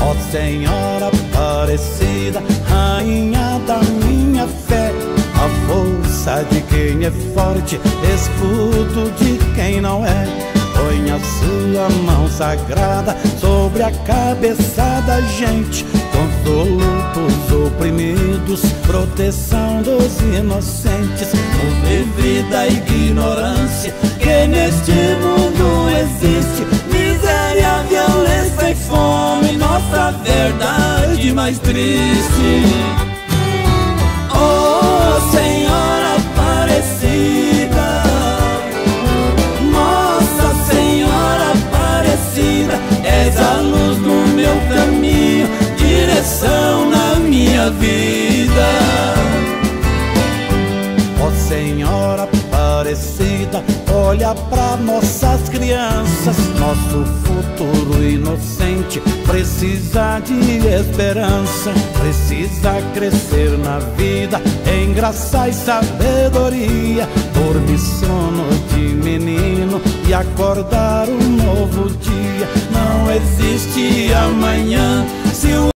Ó Senhora Aparecida, rainha da minha fé, a força de quem é forte, escudo de quem não é. Põe a sua mão sagrada sobre a cabeça da gente, consolo pros oprimidos, proteção dos inocentes. O livre da ignorância que neste mundo existe, miséria, violência e fome, nossa verdade mais triste. Oh Senhora Aparecida, Nossa Senhora Aparecida, és a luz no meu caminho, direção na minha vida. Ó Senhora Aparecida, olha pra nossas crianças, nosso futuro inocente precisa de esperança, precisa crescer na vida em graça e sabedoria, dormir sono de menino e acordar um novo dia. Não existe amanhã se o